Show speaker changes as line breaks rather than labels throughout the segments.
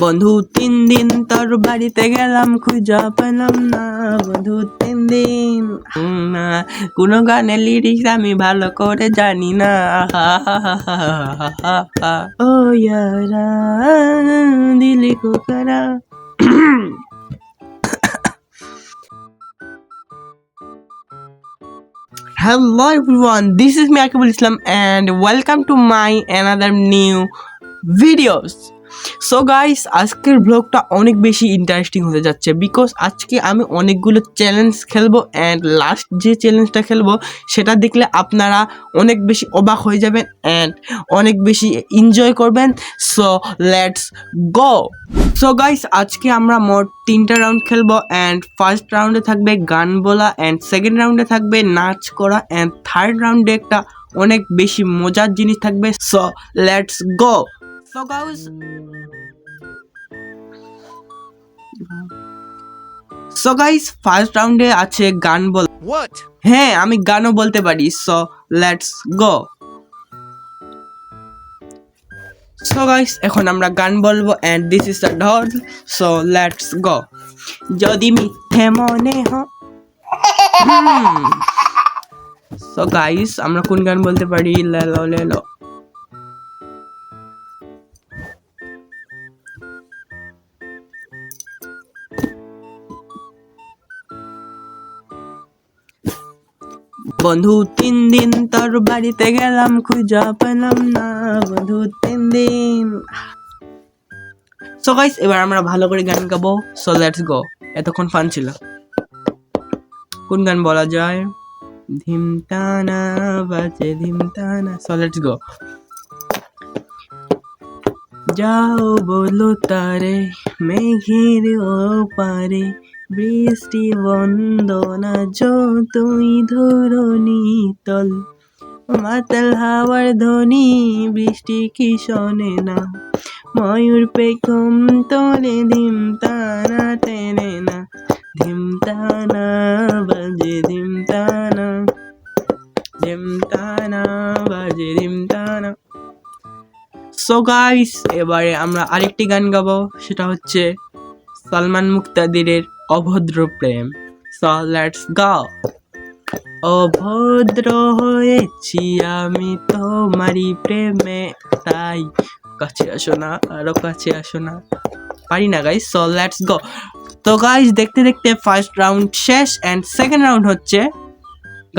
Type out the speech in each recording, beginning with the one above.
বন্ধু 3 দিন তোর বাড়িতে গেলাম, খুঁজা পেলাম না। বন্ধু 3 দিন না, কোনো গানের লিরিক্স আমি ভালো করে জানি না। ও ইয়ারা দিলি কো কারা। Hello everyone, this is me Akibul Islam and welcome to my another new videos. So guys, আজকের ব্লগটা অনেক বেশি ইন্টারেস্টিং হতে যাচ্ছে বিকজ আজকে আমি অনেকগুলো চ্যালেঞ্জ খেলবো অ্যান্ড লাস্ট যে চ্যালেঞ্জটা খেলবো সেটা দেখলে আপনারা অনেক বেশি অবাক হয়ে যাবেন অ্যান্ড অনেক বেশি এনজয় করবেন। So let's go. So guys, আজকে আমরা মোট 3টা রাউন্ড খেলবো অ্যান্ড ফার্স্ট রাউন্ডে থাকবে গান বলা অ্যান্ড সেকেন্ড রাউন্ডে থাকবে নাচ করা অ্যান্ড থার্ড রাউন্ডে একটা অনেক বেশি মজার জিনিস থাকবে। So let's go. So guys, first রাউন্ডে আছে গান বল।
What?
হ্যাঁ, আমি গানও বলতে পারি। So let's go. So guys, এখন আমরা গান বলবো এন্ড দিস ইজ দ্য ঢোল। So let's go. যদি মিথ্যে মনে হয়। সো গাইস, আমরা কোন গান বলতে পারি? লেলো লেলো। বন্ধু 3 দিন তোর বাড়িতে গেলাম, খুঁজা পেলাম না। বন্ধু 3 দিন। সো গাইস, এবার আমরা ভালো করে গান গাবো। So let's go. এতক্ষণ ফান ছিল। কোন গান বলা যায়? ধিমতানা বাজে ধিমতানা। So let's go. যাও বলো তারে মেঘের ওপারে, বৃষ্টি বন্দনা যতই ধরণী তল, মাতাল হাওয়ার ধ্বনি বৃষ্টি কি শোনে না, ময়ূর পেখম তোলে ধিমতানা টেনে না, ধিমতানা বাজে ধিমতানা, ধিমতানা বাজে ধিমতানা। সো গাইস, এবারে আমরা আরেকটি গান গাবো, সেটা হচ্ছে সালমান মুক্তাদিরের অভদ্র প্রেম। So let's go. অভদ্র হয়েছি আমি তোমারই প্রেমে, তাই কাছে আসো না, আরো কাছে আসো না। পারি না গাইস। So let's go. তো গাইস, দেখতে দেখতে ফার্স্ট রাউন্ড শেষ অ্যান্ড সেকেন্ড রাউন্ড হচ্ছে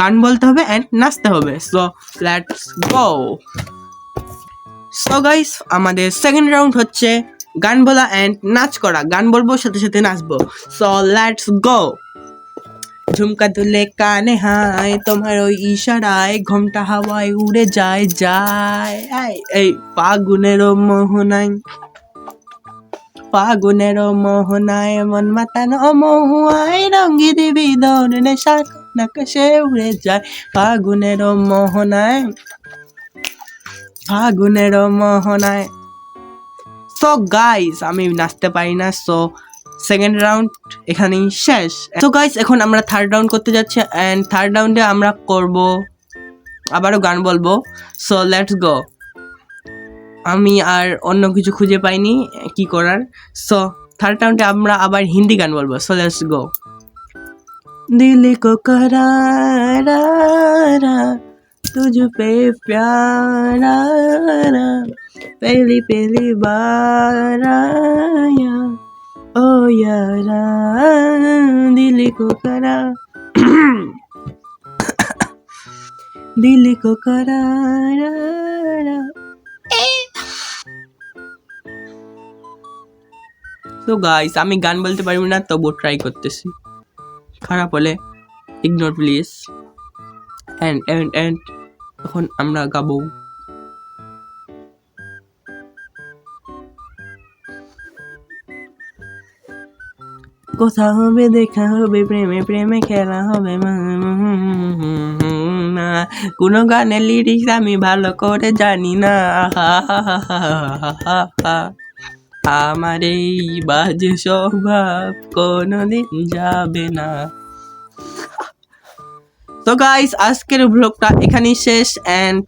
গান বলতে হবে অ্যান্ড নাচতে হবে। So let's go. So guys, আমাদের সেকেন্ড রাউন্ড হচ্ছে গান বলা অ্যান্ড নাচ করা। গান বলবো, সাথে সাথে নাচবো। So let's go. ঝুমকা দুলে কানে হায়, তোমার ওই ইশারায় ঘোমটা হাওয়ায় উড়ে যায় যায়। এই ফাগুনেরও মোহনায়, ফাগুনেরও মোহনায় মন মাতানো মহুয়ায়, রঙ্গি দিবি দৌড়নে শাক নাকাশে উড়ে যায়। ফাগুনেরও মোহনায়, ফাগুনেরও মোহনায়। সো গাইস, আমি নাচতে পারি না। সো সেকেন্ড রাউন্ড এখানেই শেষ। সো গাইস, এখন আমরা থার্ড রাউন্ড করতে যাচ্ছি অ্যান্ড থার্ড রাউন্ডে আমরা করব আবারও গান বলবো। So let's go. আমি আর অন্য কিছু খুঁজে পাইনি কি করার। সো থার্ড রাউন্ডে আমরা আবার হিন্দি গান বলবো। So let's go. দিল কো करारा तुझ पे प्यारा, पहली पहली बार आया, ओ यारा दिल को करा, दिल को करारा। তো গাইস, আমি গান বলতে পারবো না, তবু ট্রাই করতেছি। খারাপ হলে ignore please. And and and এখন আমরা গাবো। কথা হবে, দেখা হবে, প্রেমে প্রেমে খেলা হবে, না কোনো গানের লিরিক্স আমি ভালো করে জানি না। আমার এই বাজে স্বভাব কোনোদিন যাবে না। তো গাইস, আজকের ব্লগটা এখানেই শেষ অ্যান্ড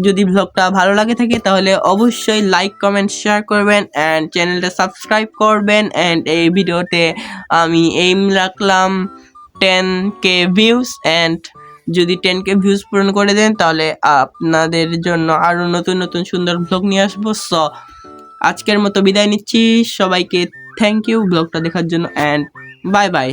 যদি ব্লগটা ভালো লাগে থাকে তাহলে অবশ্যই লাইক কমেন্ট শেয়ার করবেন অ্যান্ড চ্যানেলটা সাবস্ক্রাইব করবেন। অ্যান্ড এই ভিডিওতে আমি এইম রাখলাম 10K ভিউজ, অ্যান্ড যদি 10K ভিউজ পূরণ করে দেন তাহলে আপনাদের জন্য আরও নতুন নতুন সুন্দর ব্লগ নিয়ে আসবো। সো আজকের মতো বিদায় নিচ্ছি, সবাইকে থ্যাংক ইউ ব্লগটা দেখার জন্য, অ্যান্ড বাই বাই।